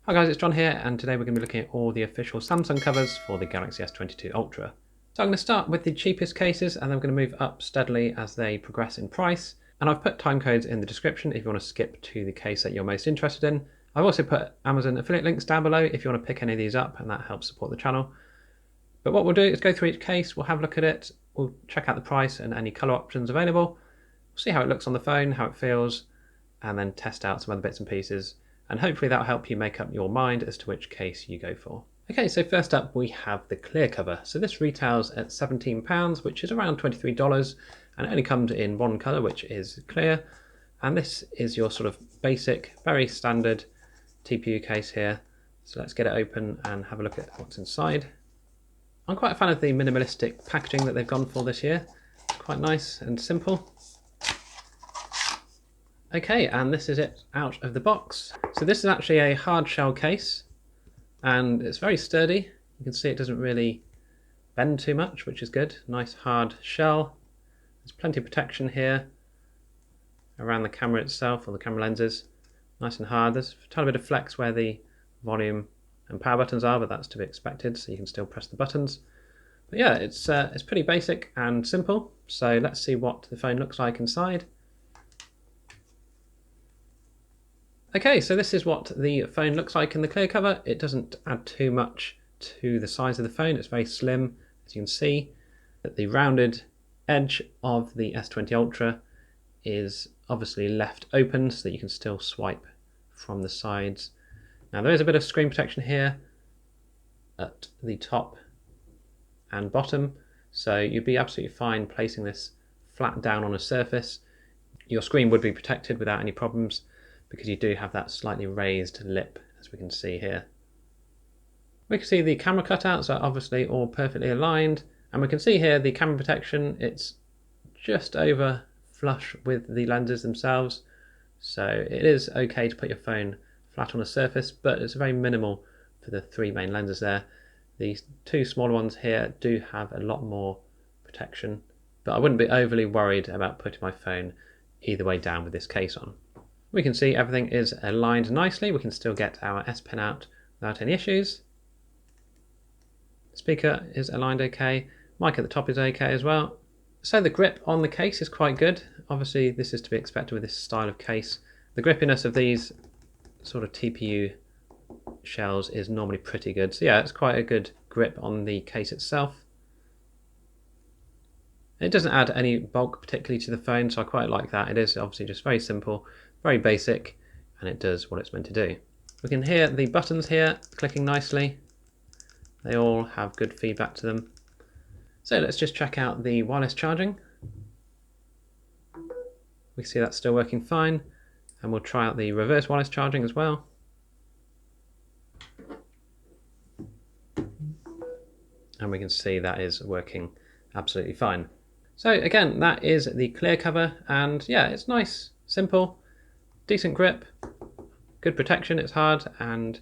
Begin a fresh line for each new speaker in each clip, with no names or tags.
Hi guys, it's John here, and today we're going to be looking at all the official Samsung covers for the Galaxy S22 Ultra. So I'm going to start with the cheapest cases, and then we're going to move up steadily as they progress in price. And I've put time codes in the description if you want to skip to the case that you're most interested in. I've also put Amazon affiliate links down below if you want to pick any of these up, and that helps support the channel. But what we'll do is go through each case, we'll have a look at it, we'll check out the price and any colour options available, we'll see how it looks on the phone, how it feels, and then test out some other bits and pieces. And hopefully that'll help you make up your mind as to which case you go for. Okay, so first up we have the clear cover. So this retails at £17, which is around $23, and it only comes in one colour, which is clear. And this is your sort of basic, very standard TPU case here. So let's get it open and have a look at what's inside. I'm quite a fan of the minimalistic packaging that they've gone for this year. It's quite nice and simple. Okay, and this is it out of the box. So this is actually a hard shell case, and it's very sturdy. You can see it doesn't really bend too much, which is good. Nice hard shell. There's plenty of protection here around the camera itself, or the camera lenses. Nice and hard. There's a tiny bit of flex where the volume and power buttons are, but that's to be expected, so you can still press the buttons. But yeah, it's pretty basic and simple. So let's see what the phone looks like inside. Okay, so this is what the phone looks like in the clear cover. It doesn't add too much to the size of the phone. It's very slim, as you can see. That the rounded edge of the S20 Ultra is obviously left open so that you can still swipe from the sides. Now there is a bit of screen protection here at the top and bottom, so you'd be absolutely fine placing this flat down on a surface. Your screen would be protected without any problems, because you do have that slightly raised lip, as we can see here. We can see the camera cutouts are obviously all perfectly aligned, and we can see here the camera protection, it's just over flush with the lenses themselves, so it is okay to put your phone flat on a surface, but it's very minimal for the three main lenses there. These two smaller ones here do have a lot more protection, but I wouldn't be overly worried about putting my phone either way down with this case on. We can see everything is aligned nicely. We can still get our S Pen out without any issues. Speaker is aligned okay. Mic at the top is okay as well. So the grip on the case is quite good. Obviously this is to be expected with this style of case. The grippiness of these sort of TPU shells is normally pretty good. So yeah, it's quite a good grip on the case itself. It doesn't add any bulk particularly to the phone, so I quite like that. It is obviously just very simple, very basic, and it does what it's meant to do. We can hear the buttons here clicking nicely. They all have good feedback to them. So let's just check out the wireless charging. We see that's still working fine, and we'll try out the reverse wireless charging as well. And we can see that is working absolutely fine. So again, that is the clear cover, and yeah, it's nice, simple, decent grip, good protection, it's hard, and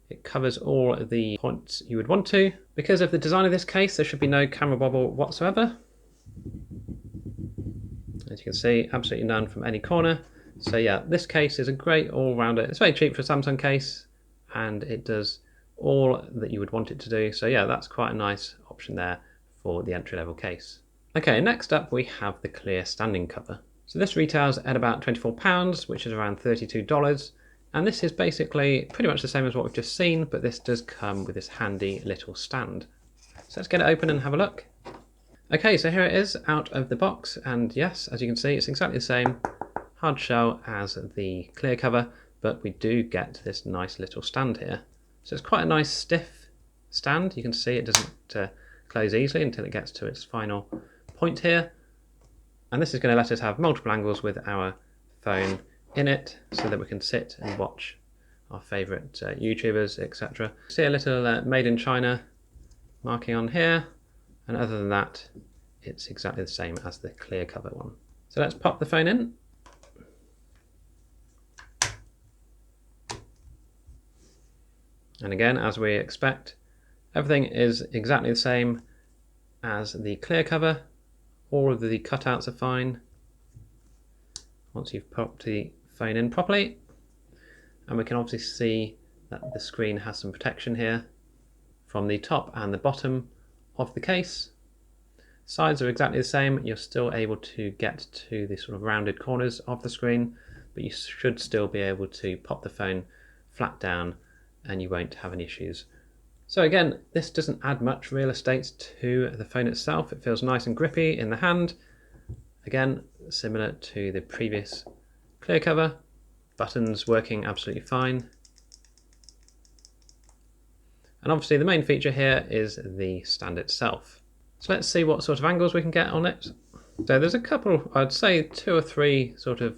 it covers all the points you would want to. Because of the design of this case, there should be no camera wobble whatsoever. As you can see, absolutely none from any corner. So yeah, this case is a great all-rounder. It's very cheap for a Samsung case, and it does all that you would want it to do. So yeah, that's quite a nice option there for the entry-level case. Okay, next up we have the clear standing cover. So this retails at about £24, which is around $32. And this is basically pretty much the same as what we've just seen, but this does come with this handy little stand. So let's get it open and have a look. Okay, so here it is out of the box, and yes, as you can see, it's exactly the same hard shell as the clear cover, but we do get this nice little stand here. So it's quite a nice stiff stand. You can see it doesn't close easily until it gets to its final point here. And this is going to let us have multiple angles with our phone in it, so that we can sit and watch our favourite YouTubers, etc. See a little made in China marking on here, and other than that, it's exactly the same as the clear cover one. So let's pop the phone in. And again, as we expect, everything is exactly the same as the clear cover. All of the cutouts are fine once you've popped the phone in properly. And we can obviously see that the screen has some protection here from the top and the bottom of the case. Sides are exactly the same. You're still able to get to the sort of rounded corners of the screen, but you should still be able to pop the phone flat down and you won't have any issues. So again, this doesn't add much real estate to the phone itself. It feels nice and grippy in the hand. Again, similar to the previous clear cover. Buttons working absolutely fine. And obviously the main feature here is the stand itself. So let's see what sort of angles we can get on it. So there's a couple, I'd say 2 or 3 sort of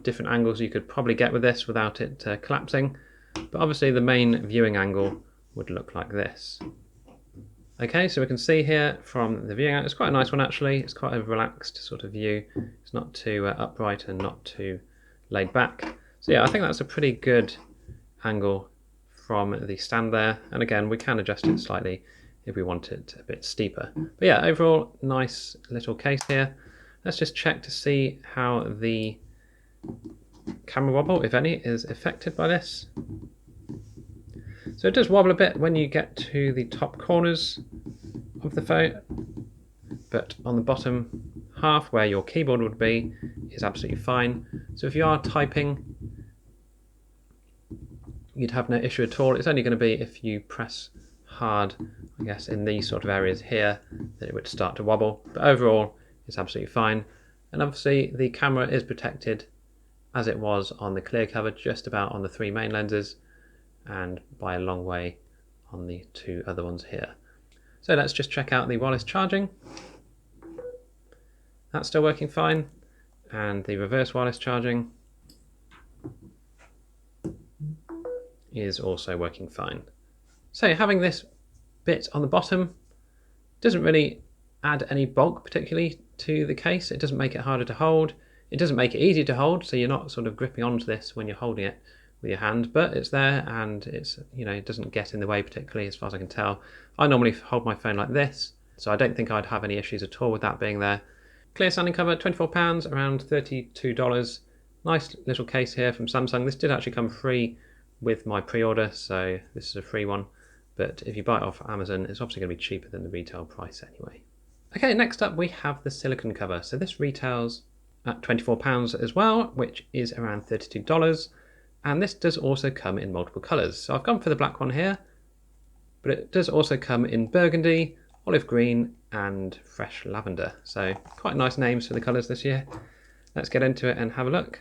different angles you could probably get with this without it collapsing. But obviously the main viewing angle would look like this. Okay, so we can see here from the viewing angle, it's quite a nice one actually. It's quite a relaxed sort of view. It's not too upright and not too laid back. So yeah, I think that's a pretty good angle from the stand there. And again, we can adjust it slightly if we want it a bit steeper. But yeah, overall, nice little case here. Let's just check to see how the camera wobble, if any, is affected by this. So it does wobble a bit when you get to the top corners of the phone, but on the bottom half where your keyboard would be is absolutely fine. So if you are typing, you'd have no issue at all. It's only going to be if you press hard, I guess, in these sort of areas here that it would start to wobble. But overall, it's absolutely fine. And obviously the camera is protected as it was on the clear cover, just about on the 3 main lenses and by a long way on the 2 other ones here. So let's just check out the wireless charging. That's still working fine. And the reverse wireless charging is also working fine. So having this bit on the bottom doesn't really add any bulk particularly to the case. It doesn't make it harder to hold. It doesn't make it easy to hold, so you're not sort of gripping onto this when you're holding it with your hand, but it's there and it's, you know, it doesn't get in the way particularly as far as I can tell. I normally hold my phone like this, so I don't think I'd have any issues at all with that being there. Clear standing cover, £24, around $32. Nice little case here from Samsung. This did actually come free with my pre-order, so this is a free one. But if you buy it off Amazon, it's obviously going to be cheaper than the retail price anyway. Okay, next up we have the silicone cover. So this retails at £24 as well, which is around $32. And this does also come in multiple colours. So I've gone for the black one here, but it does also come in burgundy, olive green, and fresh lavender. So quite nice names for the colours this year. Let's get into it and have a look.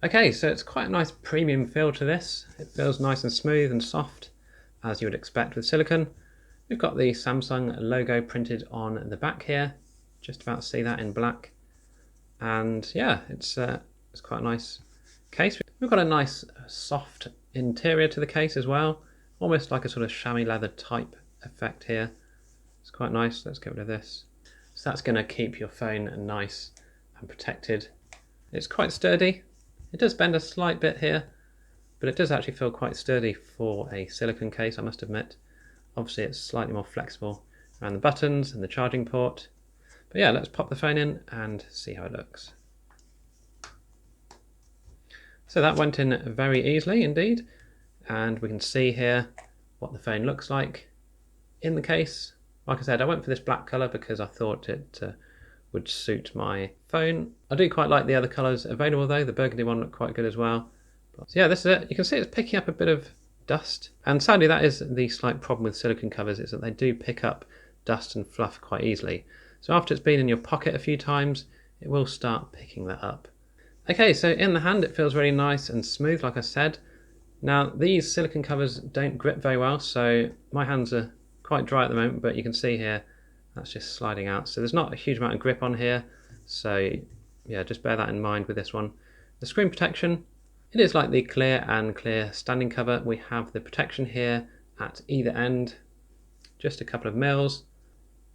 Okay, so it's quite a nice premium feel to this. It feels nice and smooth and soft, as you would expect with silicone. We've got the Samsung logo printed on the back here. Just about see that in black. And yeah, it's quite a nice case. We've got a nice soft interior to the case as well. Almost like a sort of chamois leather type effect here. It's quite nice. Let's get rid of this. So that's going to keep your phone nice and protected. It's quite sturdy. It does bend a slight bit here, but it does actually feel quite sturdy for a silicone case, I must admit. Obviously it's slightly more flexible around the buttons and the charging port. But yeah, let's pop the phone in and see how it looks. So that went in very easily indeed, and we can see here what the phone looks like in the case. Like I said, I went for this black colour because I thought it would suit my phone. I do quite like the other colours available though. The burgundy one looked quite good as well. So yeah, this is it. You can see it's picking up a bit of dust, and sadly that is the slight problem with silicone covers, is that they do pick up dust and fluff quite easily. So after it's been in your pocket a few times, it will start picking that up. Okay, so in the hand it feels really nice and smooth, like I said. Now these silicone covers don't grip very well, so my hands are quite dry at the moment, but you can see here that's just sliding out. So there's not a huge amount of grip on here, so yeah, just bear that in mind with this one. The screen protection, it is like the clear and clear standing cover. We have the protection here at either end, just a couple of mils,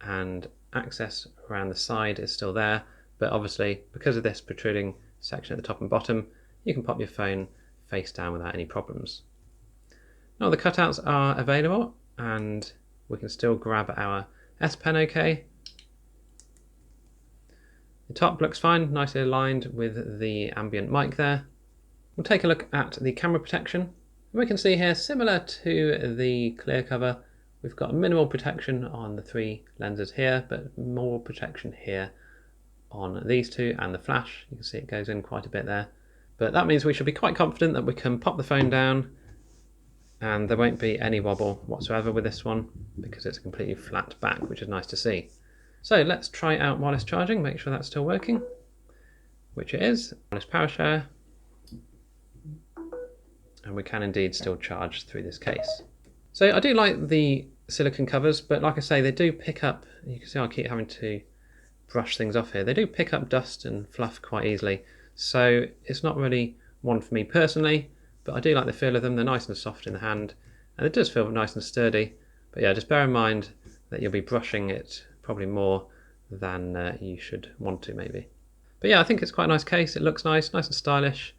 and access around the side is still there, but obviously because of this protruding section at the top and bottom, you can pop your phone face down without any problems. Now the cutouts are available, and we can still grab our S Pen okay. The top looks fine, nicely aligned with the ambient mic there. We'll take a look at the camera protection. And we can see here, similar to the clear cover, we've got minimal protection on the 3 lenses here, but more protection here on these 2 and the flash. You can see it goes in quite a bit there. But that means we should be quite confident that we can pop the phone down and there won't be any wobble whatsoever with this one because it's a completely flat back, which is nice to see. So let's try out wireless charging, make sure that's still working, which it is. Wireless power share. And we can indeed still charge through this case. So I do like the silicone covers, but like I say, they do pick up, you can see I keep having to brush things off here, they do pick up dust and fluff quite easily. So it's not really one for me personally, but I do like the feel of them. They're nice and soft in the hand, and it does feel nice and sturdy. But yeah, just bear in mind that you'll be brushing it probably more than you should want to maybe. But yeah, I think it's quite a nice case. It looks nice and stylish.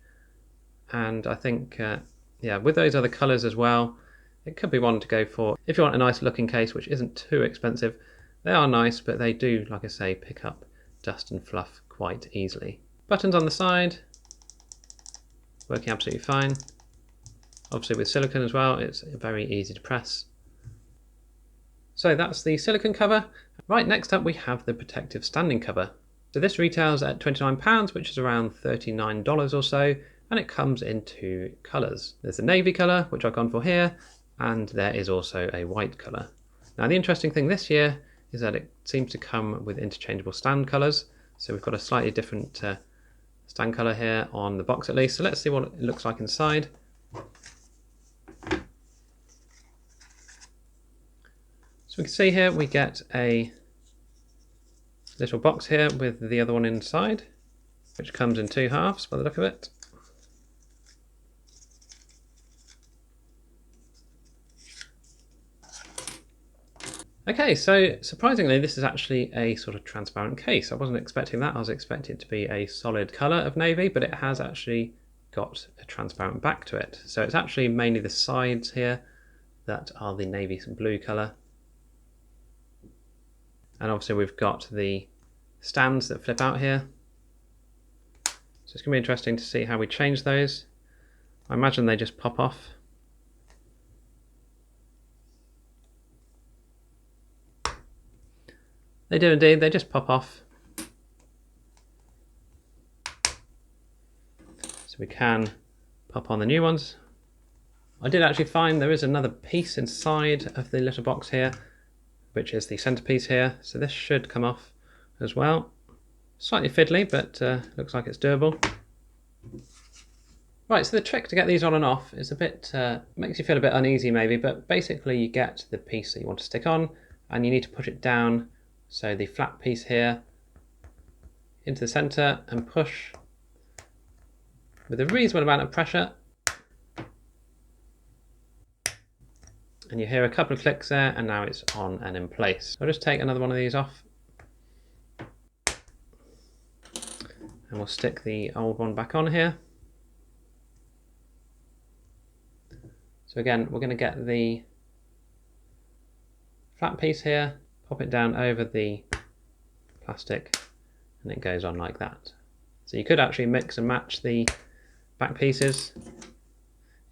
And I think, yeah, with those other colours as well, it could be one to go for. If you want a nice looking case, which isn't too expensive, they are nice, but they do, like I say, pick up dust and fluff quite easily. Buttons on the side, working absolutely fine. Obviously with silicone as well, it's very easy to press. So that's the silicone cover. Right, next up we have the protective standing cover. So this retails at £29, which is around $39 or so, and it comes in 2 colours. There's the navy colour, which I've gone for here, and there is also a white colour. Now the interesting thing this year is that it seems to come with interchangeable stand colours. So we've got a slightly different stand colour here on the box at least. So let's see what it looks like inside. So we can see here we get a little box here with the other one inside, which comes in 2 halves by the look of it. Okay, so surprisingly this is actually a sort of transparent case. I wasn't expecting that. I was expecting it to be a solid colour of navy, but it has actually got a transparent back to it. So it's actually mainly the sides here that are the navy blue colour. And obviously we've got the stands that flip out here. So it's going to be interesting to see how we change those. I imagine they just pop off. They do indeed, they just pop off. So we can pop on the new ones. I did actually find there is another piece inside of the little box here, which is the centerpiece here. So this should come off as well. Slightly fiddly, but looks like it's doable. Right, so the trick to get these on and off is a bit, makes you feel a bit uneasy maybe, but basically you get the piece that you want to stick on and you need to push it down. So the flat piece here into the center and push with a reasonable amount of pressure. And you hear a couple of clicks there and now it's on and in place. I'll just take another one of these off. And we'll stick the old one back on here. So again, we're going to get the flat piece here, pop it down over the plastic, and it goes on like that. So you could actually mix and match the back pieces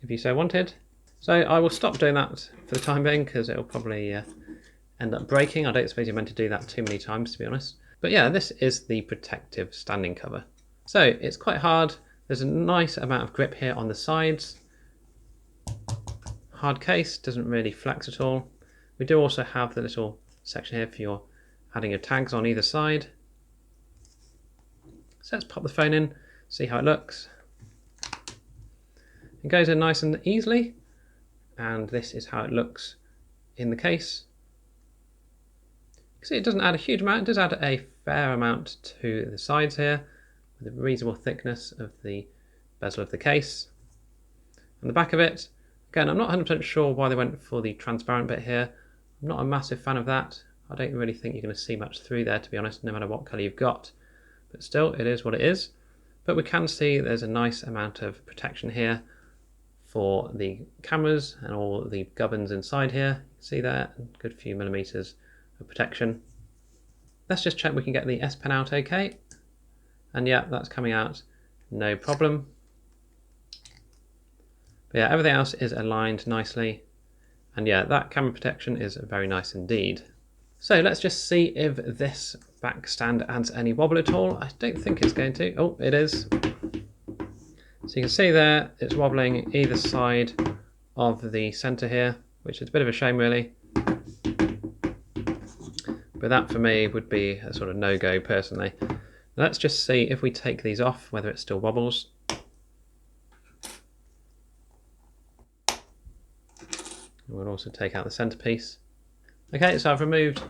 if you so wanted. So I will stop doing that for the time being because it'll probably end up breaking. I don't suppose you're meant to do that too many times, to be honest. But yeah, this is the protective standing cover. So it's quite hard. There's a nice amount of grip here on the sides. Hard case, doesn't really flex at all. We do also have the little section here for your adding your tags on either side. So let's pop the phone in, see how it looks. It goes in nice and easily, and this is how it looks in the case. You can see it doesn't add a huge amount, it does add a fair amount to the sides here, with a reasonable thickness of the bezel of the case. And the back of it, again, I'm not 100% sure why they went for the transparent bit here. I'm not a massive fan of that. I don't really think you're going to see much through there, to be honest, no matter what colour you've got. But still, it is what it is. But we can see there's a nice amount of protection here for the cameras and all the gubbins inside here. You can see there, a good few millimeters of protection. Let's just check we can get the S Pen out okay. And yeah, that's coming out no problem. But yeah, everything else is aligned nicely. And yeah, that camera protection is very nice indeed. So let's just see if this back stand adds any wobble at all. I don't think it's going to. Oh, it is. So you can see there, it's wobbling either side of the center here, which is a bit of a shame really. But that for me would be a sort of no-go personally. Let's just see if we take these off, whether it still wobbles. We'll also take out the centerpiece. Okay, so I've removed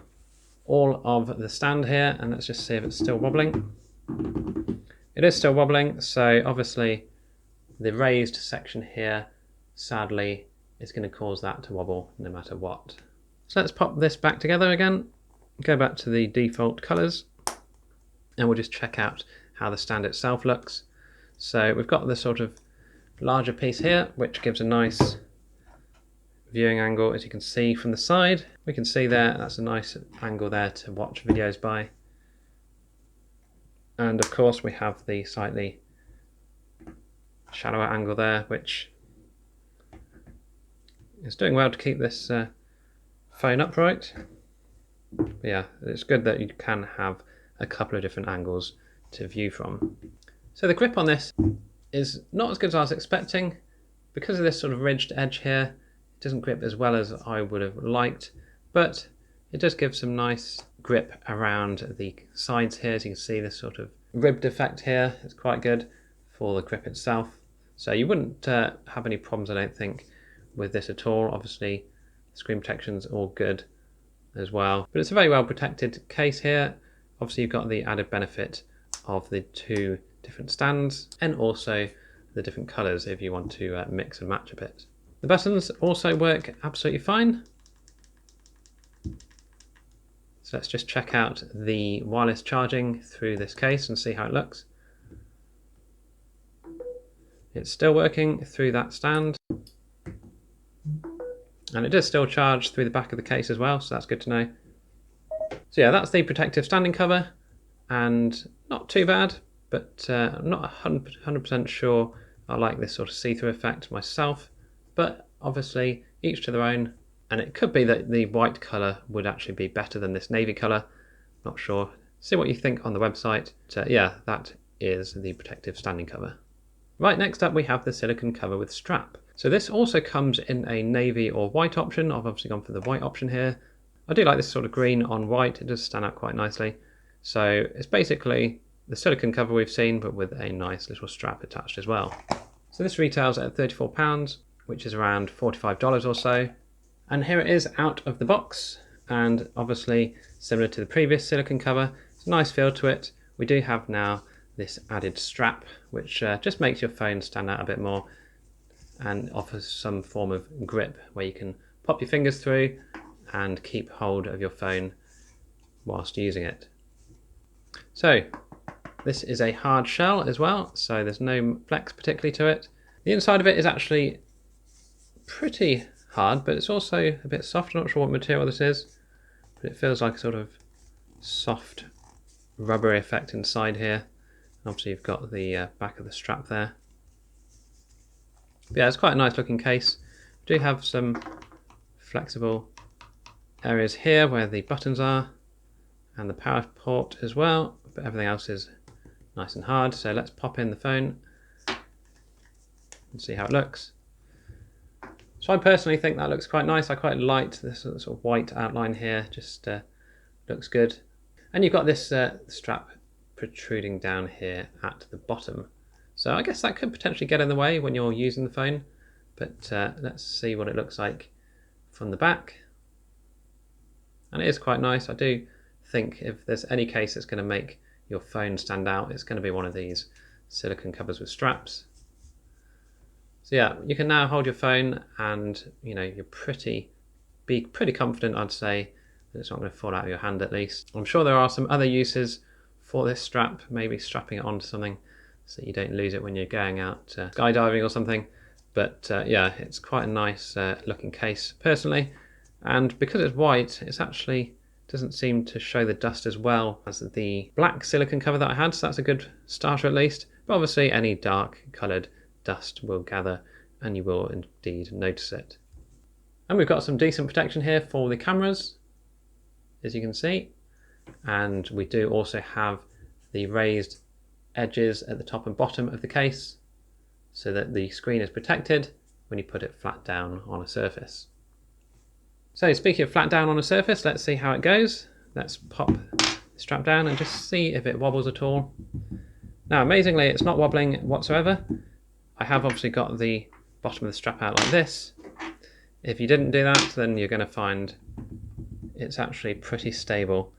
all of the stand here, and let's just see if it's still wobbling. It is still wobbling, so obviously the raised section here, sadly, is going to cause that to wobble no matter what. So let's pop this back together again, go back to the default colors, and we'll just check out how the stand itself looks. So we've got this sort of larger piece here, which gives a nice viewing angle, as you can see from the side. We can see there, that's a nice angle there to watch videos by. And of course we have the slightly shallower angle there, which is doing well to keep this phone upright. But yeah, it's good that you can have a couple of different angles to view from. So the grip on this is not as good as I was expecting. Because of this sort of ridged edge here, it doesn't grip as well as I would have liked, but it does give some nice grip around the sides here. As you can see, this sort of ribbed effect here is quite good for the grip itself. So you wouldn't have any problems, I don't think, with this at all. Obviously, the screen protection's all good as well. But it's a very well protected case here. Obviously, you've got the added benefit of the two different stands and also the different colors if you want to mix and match a bit. The buttons also work absolutely fine. So let's just check out the wireless charging through this case and see how it looks. It's still working through that stand. And it does still charge through the back of the case as well, so that's good to know. So yeah, that's the protective standing cover, and not too bad, but I'm not 100% sure I like this sort of see-through effect myself, but obviously each to their own, and it could be that the white colour would actually be better than this navy colour, not sure. See what you think on the website. Yeah, that is the protective standing cover. Right, next up we have the silicone cover with strap. So this also comes in a navy or white option. I've obviously gone for the white option here. I do like this sort of green on white, it does stand out quite nicely. So it's basically the silicone cover we've seen, but with a nice little strap attached as well. So this retails at £34, which is around $45 or so. And here it is out of the box, and obviously similar to the previous silicone cover, it's a nice feel to it. We do have now this added strap, which just makes your phone stand out a bit more and offers some form of grip where you can pop your fingers through and keep hold of your phone whilst using it. So this is a hard shell as well, so there's no flex particularly to it. The inside of it is actually pretty hard, but it's also a bit soft. I'm not sure what material this is, but it feels like a sort of soft rubbery effect inside here. Obviously you've got the back of the strap there. But yeah, it's quite a nice looking case. We do have some flexible areas here where the buttons are and the power port as well, but everything else is nice and hard. So let's pop in the phone and see how it looks. So I personally think that looks quite nice. I quite like this sort of white outline here, just looks good. And you've got this strap protruding down here at the bottom. So I guess that could potentially get in the way when you're using the phone, but let's see what it looks like from the back. And it is quite nice. I do think if there's any case that's going to make your phone stand out, it's going to be one of these silicone covers with straps. So yeah, you can now hold your phone and you're be pretty confident, I'd say, that it's not going to fall out of your hand at least. I'm sure there are some other uses for this strap, maybe strapping it onto something so you don't lose it when you're going out skydiving or something. But yeah, it's quite a nice looking case personally, and because it's white, it's actually doesn't seem to show the dust as well as the black silicone cover that I had, so that's a good starter at least. But obviously any dark coloured dust will gather and you will indeed notice it. And we've got some decent protection here for the cameras, as you can see. And we do also have the raised edges at the top and bottom of the case so that the screen is protected when you put it flat down on a surface. So speaking of flat down on a surface, let's see how it goes. Let's pop the strap down and just see if it wobbles at all. Now amazingly, it's not wobbling whatsoever. I have obviously got the bottom of the strap out like this. If you didn't do that, then you're going to find it's actually pretty stable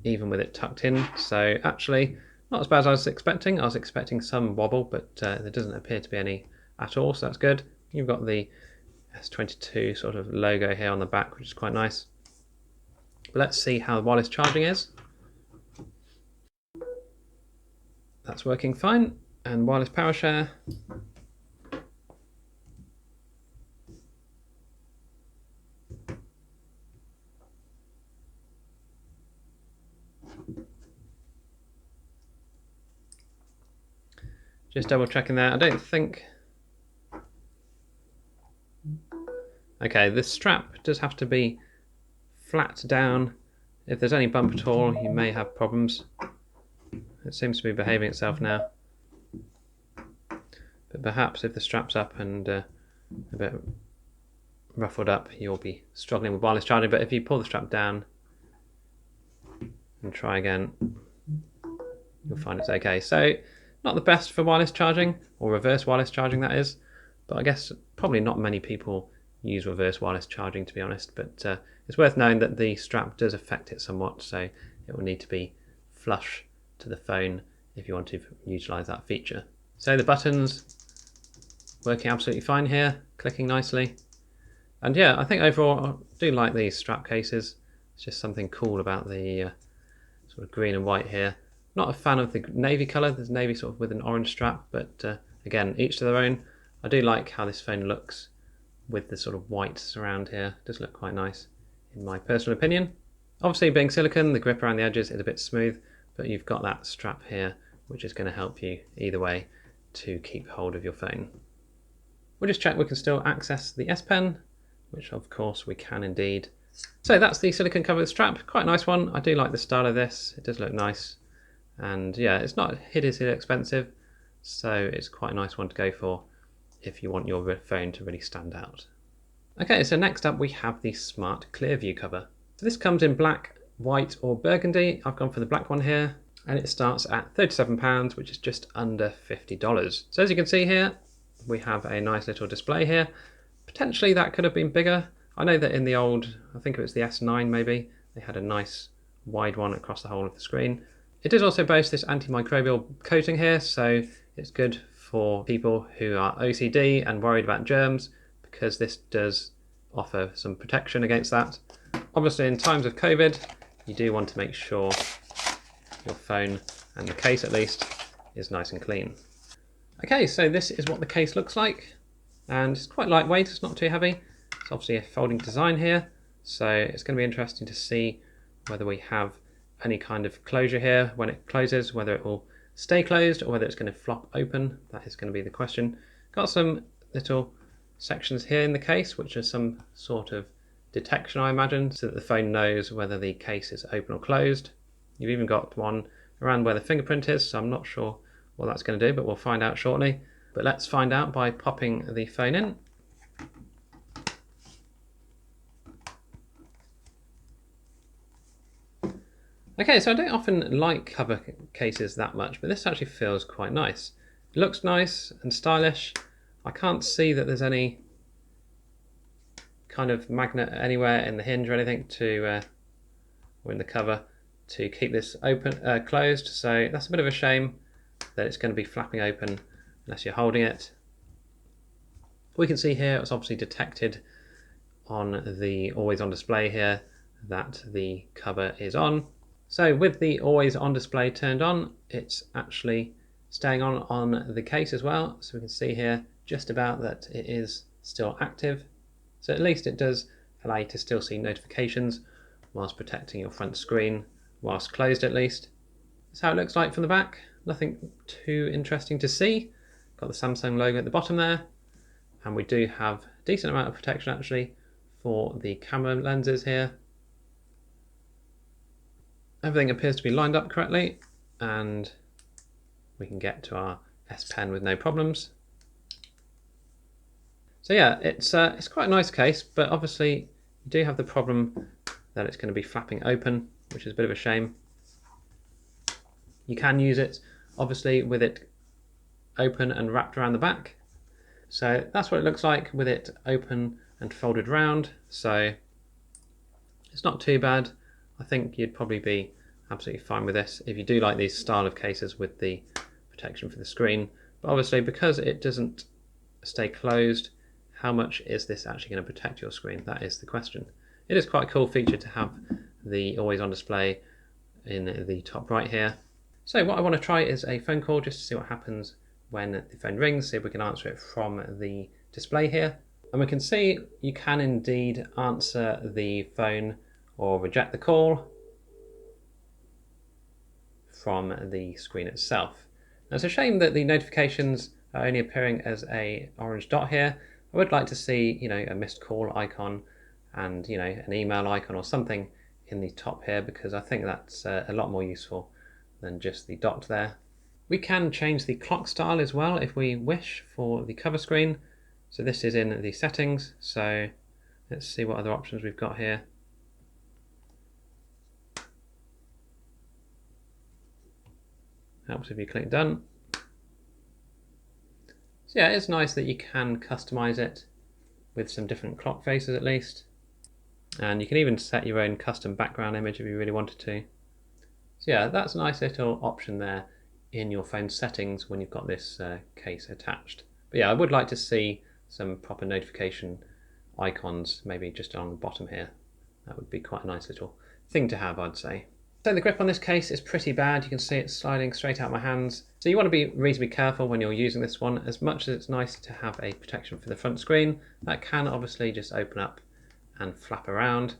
even with it tucked in. So actually not as bad as I was expecting. I was expecting some wobble, but there doesn't appear to be any at all, so that's good. You've got the S22 sort of logo here on the back, which is quite nice. But let's see how wireless charging is. That's working fine. And wireless power share. Just double checking there. I don't think... Okay, this strap does have to be flat down. If there's any bump at all, you may have problems. It seems to be behaving itself now. But perhaps if the strap's up and a bit ruffled up, you'll be struggling with wireless charging. But if you pull the strap down and try again, you'll find it's okay. So not the best for wireless charging, or reverse wireless charging that is, but I guess probably not many people use reverse wireless charging, to be honest, but it's worth knowing that the strap does affect it somewhat, so it will need to be flush to the phone if you want to utilize that feature. So the buttons working absolutely fine here, clicking nicely. And yeah, I think overall I do like these strap cases. It's just something cool about the sort of green and white here. Not a fan of the navy colour. There's navy sort of with an orange strap, but again, each to their own. I do like how this phone looks with the sort of white surround here. It does look quite nice in my personal opinion. Obviously being silicone, the grip around the edges is a bit smooth, but you've got that strap here which is going to help you either way to keep hold of your phone. We'll just check we can still access the S Pen, which of course we can indeed. So that's the silicone covered strap, quite a nice one. I do like the style of this, it does look nice. And yeah, it's not hideously expensive, so it's quite a nice one to go for if you want your phone to really stand out. Okay, so next up we have the Smart Clear View cover. So this comes in black, white or burgundy. I've gone for the black one here, and it starts at £37, which is just under $50. So as you can see here, we have a nice little display here. Potentially that could have been bigger. I know that in the old, I think it was the S9 maybe, they had a nice wide one across the whole of the screen. It does also boast this antimicrobial coating here, so it's good for people who are OCD and worried about germs, because this does offer some protection against that. Obviously in times of COVID, you do want to make sure your phone, and the case at least, is nice and clean. Okay, so this is what the case looks like, and it's quite lightweight, it's not too heavy. It's obviously a folding design here, so it's going to be interesting to see whether we have any kind of closure here when it closes, whether it will stay closed or whether it's going to flop open. That is going to be the question. Got some little sections here in the case which are some sort of detection, I imagine, so that the phone knows whether the case is open or closed. You've even got one around where the fingerprint is, so I'm not sure what that's going to do, but we'll find out shortly. But let's find out by popping the phone in. Okay, so I don't often like cover cases that much, but this actually feels quite nice. It looks nice and stylish. I can't see that there's any kind of magnet anywhere in the hinge or anything to, or in the cover, to keep this open, closed. So that's a bit of a shame that it's going to be flapping open unless you're holding it. We can see here it's obviously detected on the always on display here that the cover is on. So with the always on display turned on, it's actually staying on the case as well. So we can see here just about that it is still active. So at least it does allow you to still see notifications whilst protecting your front screen, whilst closed at least. That's how it looks like from the back. Nothing too interesting to see. Got the Samsung logo at the bottom there. and we do have a decent amount of protection actually for the camera lenses here. Everything appears to be lined up correctly, and we can get to our S Pen with no problems. So yeah, it's quite a nice case, but obviously you do have the problem that it's going to be flapping open, which is a bit of a shame. You can use it obviously with it open and wrapped around the back. So that's what it looks like with it open and folded round. So it's not too bad. I think you'd probably be absolutely fine with this if you do like these style of cases with the protection for the screen. But obviously because it doesn't stay closed, how much is this actually going to protect your screen? That is the question. It is quite a cool feature to have the always on display in the top right here. So what I want to try is a phone call just to see what happens when the phone rings, see if we can answer it from the display here. And we can see you can indeed answer the phone or reject the call from the screen itself. Now it's a shame that the notifications are only appearing as a orange dot here. I would like to see, a missed call icon and, an email icon or something in the top here, because I think that's a lot more useful than just the dot there. We can change the clock style as well if we wish for the cover screen. So this is in the settings. So let's see what other options we've got here. Helps if you click done. So yeah, it's nice that you can customize it with some different clock faces at least. And you can even set your own custom background image if you really wanted to. So yeah, that's a nice little option there in your phone settings when you've got this case attached. But yeah, I would like to see some proper notification icons, maybe just on the bottom here. That would be quite a nice little thing to have, I'd say. So the grip on this case is pretty bad. You can see it sliding straight out my hands. So you want to be reasonably careful when you're using this one. As much as it's nice to have a protection for the front screen, that can obviously just open up and flap around.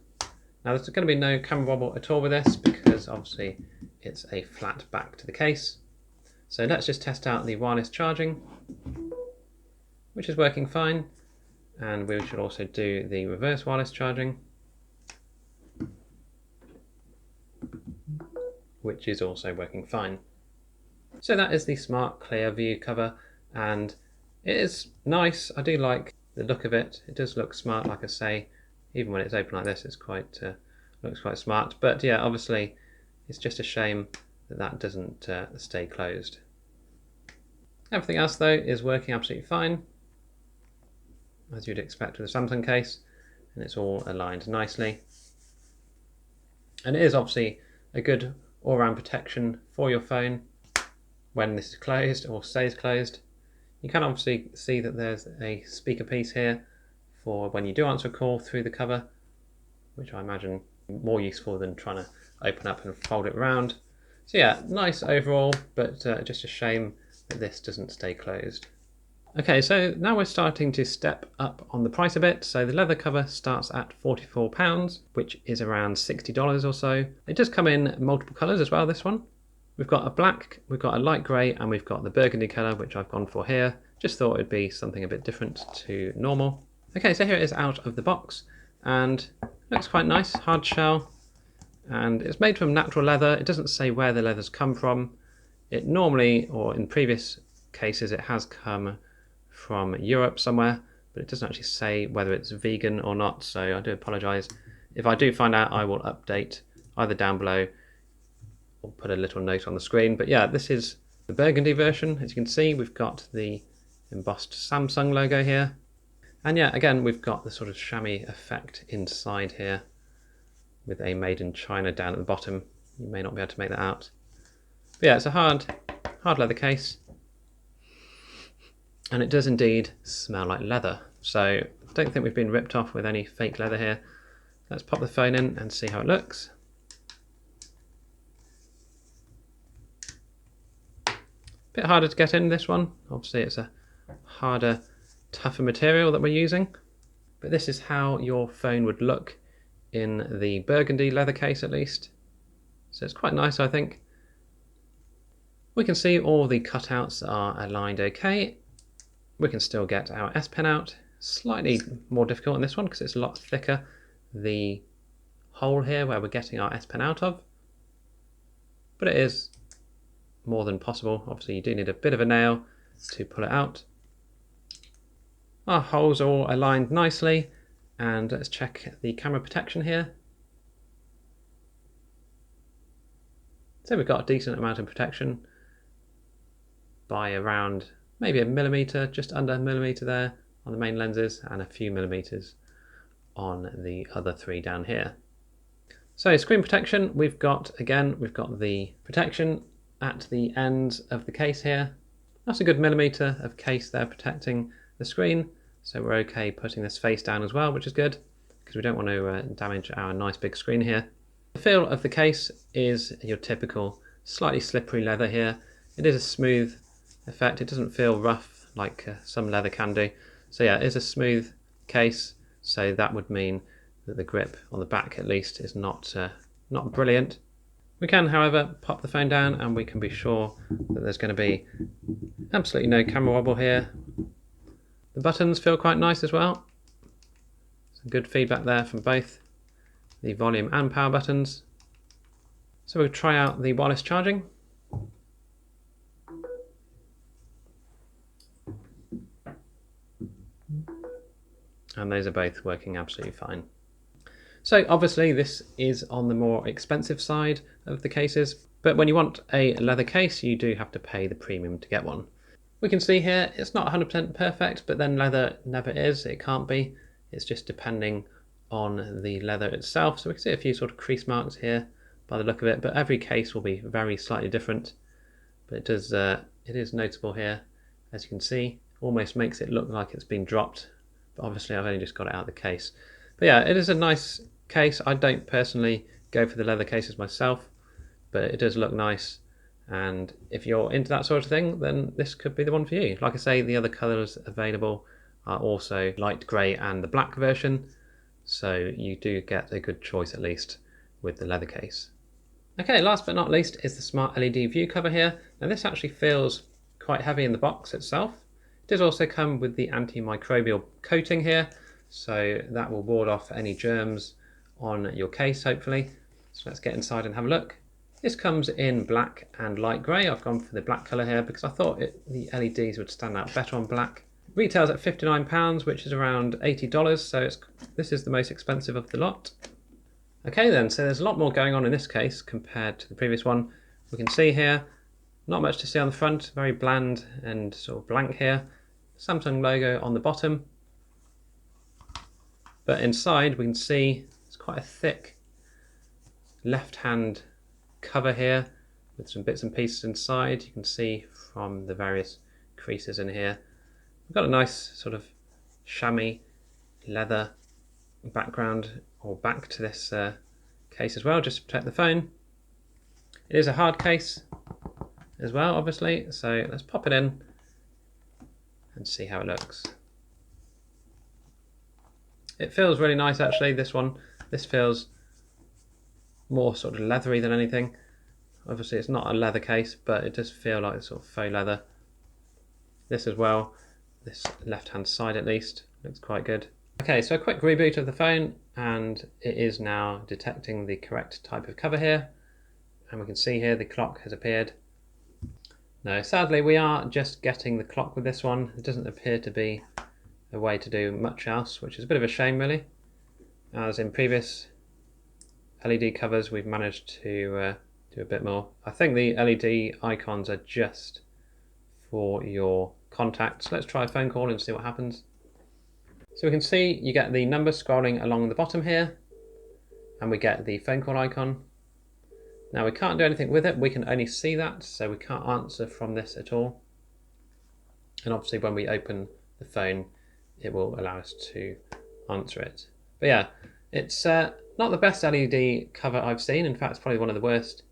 Now there's going to be no camera wobble at all with this because obviously it's a flat back to the case. So let's just test out the wireless charging, which is working fine. And we should also do the reverse wireless charging, which is also working fine. So that is the Smart Clear View cover, and it is nice. I do like the look of it. It does look smart, like I say. Even when it's open like this, it's quite looks quite smart. But yeah, obviously it's just a shame that that doesn't stay closed. Everything else though is working absolutely fine, as you'd expect with a Samsung case, and it's all aligned nicely. And it is obviously a good all-round protection for your phone when this is closed or stays closed. You can obviously see that there's a speaker piece here for when you do answer a call through the cover, which I imagine more useful than trying to open up and fold it around. So yeah, nice overall, but just a shame that this doesn't stay closed. Okay, so now we're starting to step up on the price a bit. So the leather cover starts at £44, which is around $60 or so. It does come in multiple colours as well, this one. We've got a black, we've got a light grey, and we've got the burgundy colour, which I've gone for here. Just thought it'd be something a bit different to normal. Okay, so here it is out of the box, and looks quite nice, hard shell, and it's made from natural leather. It doesn't say where the leather's come from. It normally, or in previous cases, it has come from Europe somewhere, but it doesn't actually say whether it's vegan or not, so I do apologise. If I do find out, I will update either down below or put a little note on the screen. But yeah, this is the burgundy version. As you can see, we've got the embossed Samsung logo here. And yeah, again, we've got the sort of chamois effect inside here with a made in China down at the bottom. You may not be able to make that out. But yeah, it's a hard leather case. And it does indeed smell like leather. So I don't think we've been ripped off with any fake leather here. Let's pop the phone in and see how it looks. Bit harder to get in this one. Obviously it's a harder, tougher material that we're using. But this is how your phone would look in the burgundy leather case at least. So it's quite nice, I think. We can see all the cutouts are aligned okay. We can still get our S Pen out. Slightly more difficult in this one because it's a lot thicker, the hole here where we're getting our S Pen out of. But it is more than possible. Obviously you do need a bit of a nail to pull it out. Our holes are all aligned nicely, and let's check the camera protection here. So we've got a decent amount of protection by around maybe a millimetre, just under a millimetre there on the main lenses, and a few millimetres on the other three down here. So screen protection, we've got the protection at the ends of the case here. That's a good millimetre of case there protecting the screen, so we're okay putting this face down as well, which is good because we don't want to damage our nice big screen here. The feel of the case is your typical slightly slippery leather here. It is a smooth effect, it doesn't feel rough like some leather can do. So yeah, it is a smooth case, so that would mean that the grip on the back at least is not brilliant. We can, however, pop the phone down and we can be sure that there's going to be absolutely no camera wobble here. The buttons feel quite nice as well. Some good feedback there from both the volume and power buttons. So we'll try out the wireless charging. And those are both working absolutely fine. So obviously this is on the more expensive side of the cases, but when you want a leather case, you do have to pay the premium to get one. We can see here, it's not 100% perfect, but then leather never is, it can't be. It's just depending on the leather itself. So we can see a few sort of crease marks here by the look of it, but every case will be very slightly different. But it is notable here, as you can see, almost makes it look like it's been dropped. But obviously I've only just got it out of the case. But yeah, it is a nice case. I don't personally go for the leather cases myself, but it does look nice. And if you're into that sort of thing, then this could be the one for you. Like I say, the other colours available are also light grey and the black version, so you do get a good choice at least with the leather case. Okay, last but not least is the smart LED view cover here. Now this actually feels quite heavy in the box itself. It does also come with the antimicrobial coating here, so that will ward off any germs on your case hopefully. So let's get inside and have a look. This comes in black and light grey. I've gone for the black colour here because I thought the LEDs would stand out better on black. Retails at £59, which is around $80, so this is the most expensive of the lot. Okay then, so there's a lot more going on in this case compared to the previous one. We can see here, not much to see on the front, very bland and sort of blank here. Samsung logo on the bottom. But inside we can see it's quite a thick left-hand cover here with some bits and pieces inside. You can see from the various creases in here. We've got a nice sort of chamois leather background or back to this case as well, just to protect the phone. It is a hard case as well, obviously, so let's pop it in and see how it looks. It feels really nice actually, this one. This feels more sort of leathery than anything. Obviously it's not a leather case, but it does feel like sort of faux leather. This as well, this left hand side at least, looks quite good. Okay, so a quick reboot of the phone and it is now detecting the correct type of cover here. And we can see here the clock has appeared. No, sadly we are just getting the clock with this one. It doesn't appear to be a way to do much else, which is a bit of a shame really. As in previous LED covers we've managed to do a bit more. I think the LED icons are just for your contacts. Let's try a phone call and see what happens. So we can see you get the number scrolling along the bottom here and we get the phone call icon. Now we can't do anything with it, we can only see that, so we can't answer from this at all. And obviously when we open the phone it will allow us to answer it. But yeah, it's not the best LED cover I've seen. In fact, it's probably one of the worst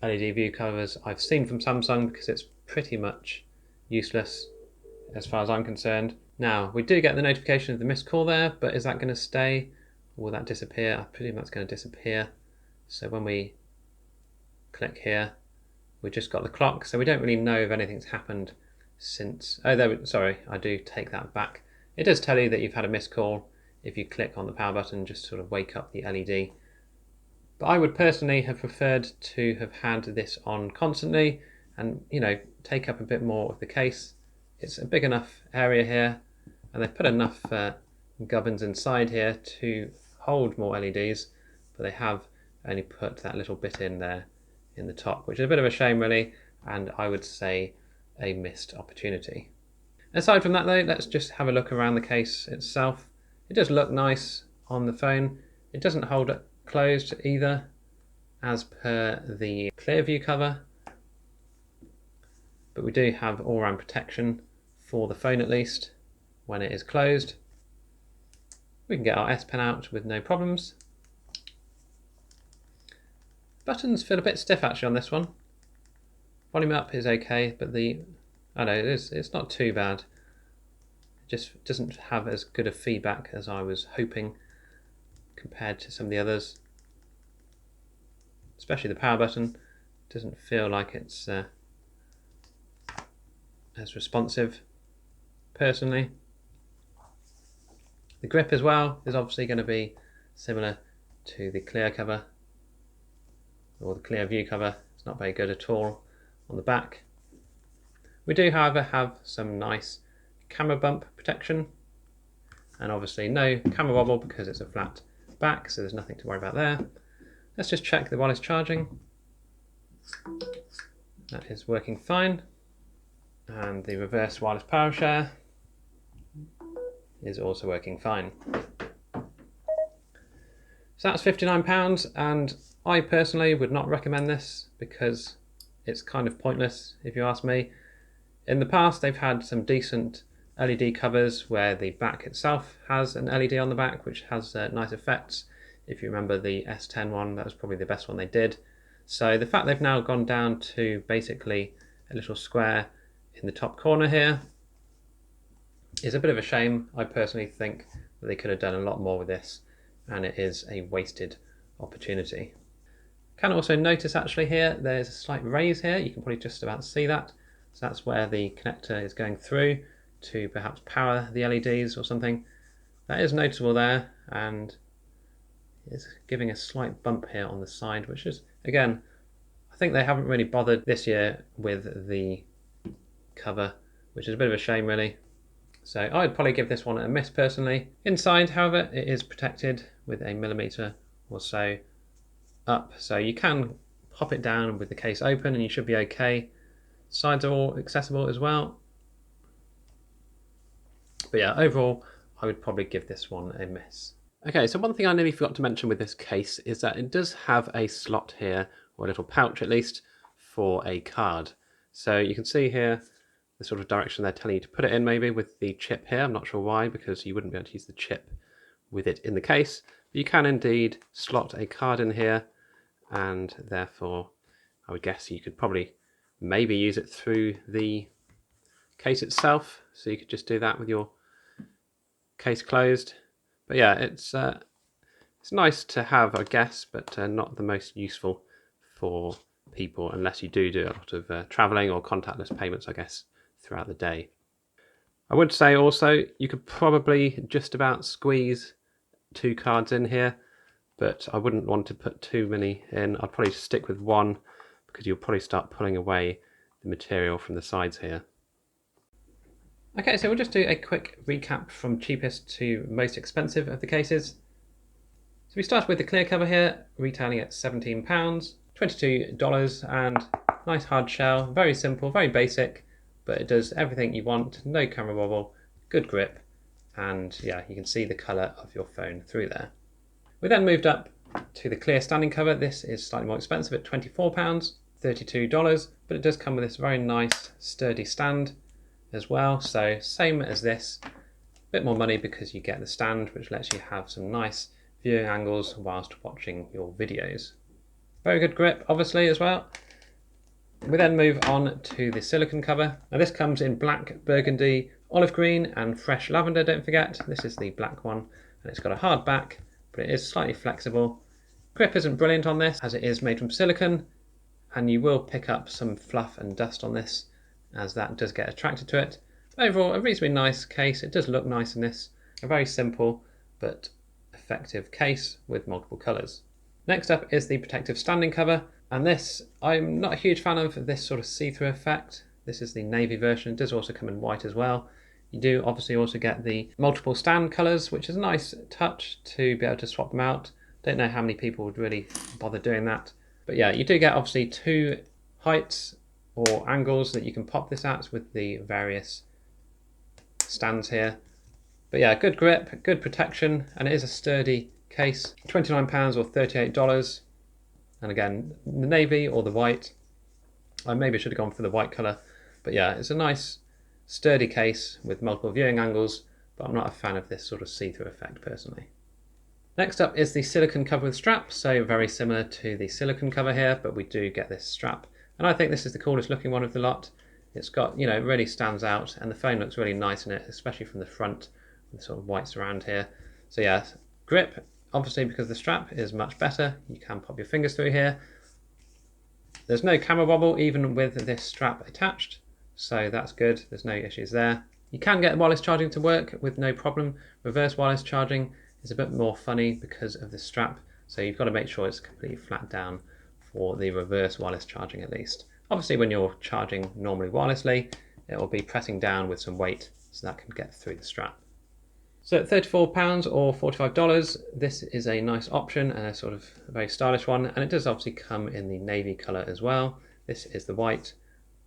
LED view covers I've seen from Samsung because it's pretty much useless as far as I'm concerned. Now, we do get the notification of the missed call there, but is that going to stay or will that disappear? I presume that's going to disappear. So when we click here, we just got the clock, so we don't really know if anything's happened since, oh, there, sorry, I do take that back. It does tell you that you've had a missed call if you click on the power button, just sort of wake up the LED. But I would personally have preferred to have had this on constantly and, you know, take up a bit more of the case. It's a big enough area here, and they've put enough gubbins inside here to hold more LEDs, but they have only put that little bit in there in the top, which is a bit of a shame really, and I would say a missed opportunity. Aside from that though, let's just have a look around the case itself. It does look nice on the phone. It doesn't hold it closed either, as per the clear view cover, but we do have all-round protection for the phone at least when it is closed. We can get our S Pen out with no problems. Buttons feel a bit stiff actually on this one. Volume up is okay, but it's not too bad. It just doesn't have as good a feedback as I was hoping compared to some of the others. Especially the power button doesn't feel like it's as responsive personally. The grip as well is obviously going to be similar to the clear cover or the clear view cover. It's not very good at all on the back. We do however have some nice camera bump protection, and obviously no camera wobble because it's a flat back, so there's nothing to worry about there. Let's just check the wireless charging. That is working fine, and the reverse wireless power share is also working fine. So that's £59, and I personally would not recommend this because it's kind of pointless if you ask me. In the past they've had some decent LED covers where the back itself has an LED on the back which has nice effects. If you remember the S10 one, that was probably the best one they did. So the fact they've now gone down to basically a little square in the top corner here is a bit of a shame. I personally think that they could have done a lot more with this, and it is a wasted opportunity. Can also notice actually here there's a slight raise here. You can probably just about see that. So that's where the connector is going through to perhaps power the LEDs or something. That is noticeable there, and it's giving a slight bump here on the side, which is, again, I think they haven't really bothered this year with the cover, which is a bit of a shame really. So I'd probably give this one a miss personally. Inside, however, it is protected with a millimetre or so up, so you can pop it down with the case open and you should be okay. Sides are all accessible as well. But yeah, overall, I would probably give this one a miss. Okay, so one thing I nearly forgot to mention with this case is that it does have a slot here, or a little pouch at least, for a card. So you can see here the sort of direction they're telling you to put it in, maybe with the chip here. I'm not sure why, because you wouldn't be able to use the chip with it in the case. But you can indeed slot a card in here, and therefore I would guess you could probably maybe use it through the case itself. So you could just do that with your case closed. But yeah, it's nice to have, I guess, but not the most useful for people unless you do a lot of traveling or contactless payments, I guess, throughout the day. I would say also you could probably just about squeeze 2 cards in here, but I wouldn't want to put too many in. I'd probably stick with 1 because you'll probably start pulling away the material from the sides here. Okay, so we'll just do a quick recap from cheapest to most expensive of the cases. So we started with the clear cover here, retailing at £17, $22, and nice hard shell, very simple, very basic, but it does everything you want, no camera wobble, good grip, and yeah, you can see the colour of your phone through there. We then moved up to the clear standing cover. This is slightly more expensive at £24, $32, but it does come with this very nice sturdy stand as well, so same as this, a bit more money because you get the stand which lets you have some nice viewing angles whilst watching your videos. Very good grip obviously as well. We then move on to the silicone cover. Now this comes in black, burgundy, olive green and fresh lavender, don't forget. This is the black one, and it's got a hard back, but it is slightly flexible. Grip isn't brilliant on this as it is made from silicone, and you will pick up some fluff and dust on this as that does get attracted to it. Overall, a reasonably nice case. It does look nice in this. A very simple but effective case with multiple colours. Next up is the protective standing cover, and this, I'm not a huge fan of this sort of see-through effect. This is the navy version. It does also come in white as well. You do obviously also get the multiple stand colours, which is a nice touch to be able to swap them out. Don't know how many people would really bother doing that. But yeah, you do get obviously two heights or angles that you can pop this at with the various stands here. But yeah, good grip, good protection, and it is a sturdy case. £29 or $38. And again, the navy or the white. I maybe should have gone for the white colour. But yeah, it's a nice sturdy case with multiple viewing angles, but I'm not a fan of this sort of see-through effect personally. Next up is the silicone cover with strap, so very similar to the silicone cover here, but we do get this strap. And I think this is the coolest looking one of the lot. It's got, it really stands out, and the phone looks really nice in it, especially from the front with sort of white surround here. So yeah, grip, obviously because the strap is much better, you can pop your fingers through here. There's no camera wobble even with this strap attached, so that's good, there's no issues there. You can get wireless charging to work with no problem. Reverse wireless charging is a bit more funny because of the strap, so you've got to make sure it's completely flat down for the reverse wireless charging at least. Obviously when you're charging normally wirelessly, it will be pressing down with some weight, so that can get through the strap. So at £34 or $45, this is a nice option and a sort of very stylish one, and it does obviously come in the navy colour as well. This is the white,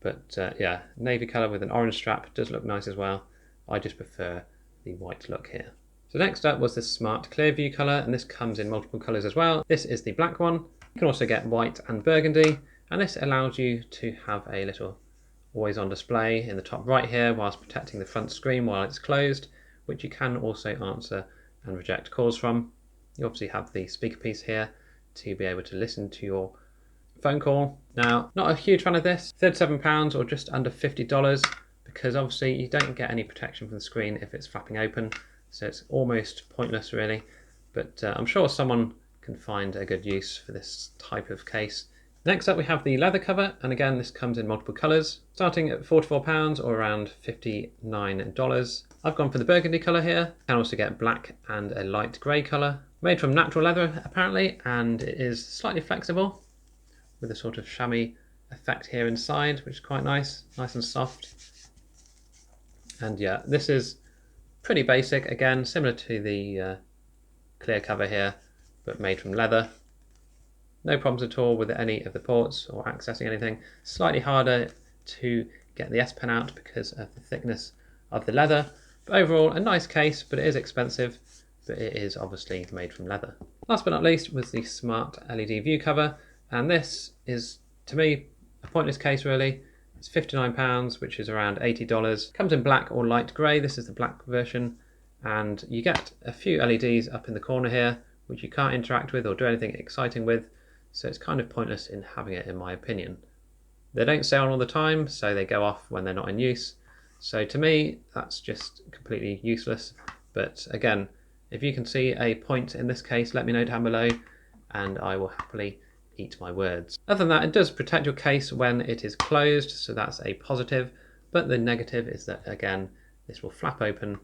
but yeah, navy colour with an orange strap does look nice as well. I just prefer the white look here. So next up was the Smart Clear View colour, and this comes in multiple colours as well. This is the black one. You can also get white and burgundy, and this allows you to have a little always on display in the top right here whilst protecting the front screen while it's closed, which you can also answer and reject calls from. You obviously have the speaker piece here to be able to listen to your phone call. Now, not a huge fan of this, £37 or just under $50, because obviously you don't get any protection from the screen if it's flapping open, so it's almost pointless really, but I'm sure someone can find a good use for this type of case. Next up we have the leather cover, and again this comes in multiple colours, starting at £44 or around $59. I've gone for the burgundy colour here. You can also get black and a light grey colour. Made from natural leather apparently, and it is slightly flexible with a sort of chamois effect here inside, which is quite nice and soft. And yeah, this is pretty basic, again similar to the clear cover here, but made from leather. No problems at all with any of the ports or accessing anything. Slightly harder to get the S Pen out because of the thickness of the leather. But overall, a nice case, but it is expensive, but it is obviously made from leather. Last but not least was the Smart LED View cover, and this is, to me, a pointless case really. It's £59, which is around $80. Comes in black or light grey. This is the black version, and you get a few LEDs up in the corner here, which you can't interact with or do anything exciting with. So it's kind of pointless in having it, in my opinion. They don't stay on all the time, so they go off when they're not in use. So to me, that's just completely useless. But again, if you can see a point in this case, let me know down below, and I will happily eat my words. Other than that, it does protect your case when it is closed, so that's a positive. But the negative is that, again, this will flap open,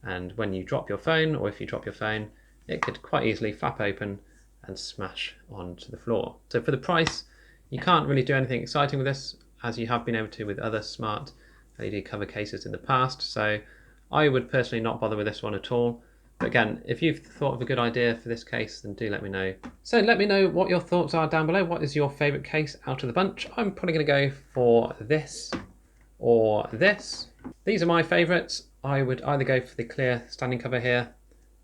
and when you drop your phone, or if you drop your phone, it could quite easily flap open and smash onto the floor. So for the price, you can't really do anything exciting with this, as you have been able to with other smart LED cover cases in the past. So I would personally not bother with this one at all. But again, if you've thought of a good idea for this case, then do let me know. So let me know what your thoughts are down below. What is your favourite case out of the bunch? I'm probably going to go for this or this. These are my favourites. I would either go for the clear standing cover here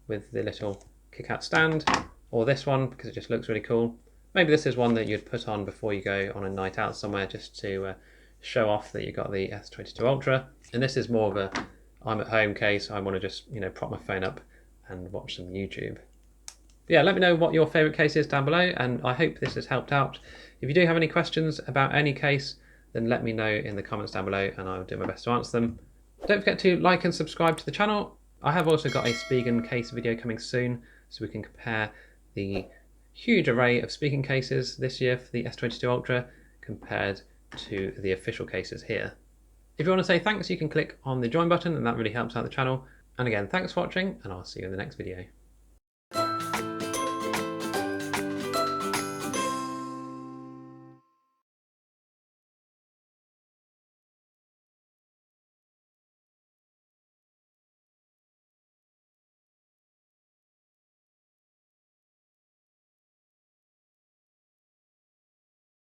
with the little kick-out stand, or this one because it just looks really cool. Maybe this is one that you'd put on before you go on a night out somewhere, just to show off that you've got the S22 Ultra. And this is more of a I'm at home case. I want to just prop my phone up and watch some YouTube. But yeah, let me know what your favourite case is down below, and I hope this has helped out. If you do have any questions about any case, then let me know in the comments down below and I'll do my best to answer them. Don't forget to like and subscribe to the channel. I have also got a Spigen case video coming soon, so we can compare the huge array of speaking cases this year for the S22 Ultra compared to the official cases here. If you want to say thanks, you can click on the join button, and that really helps out the channel. And again, thanks for watching, and I'll see you in the next video.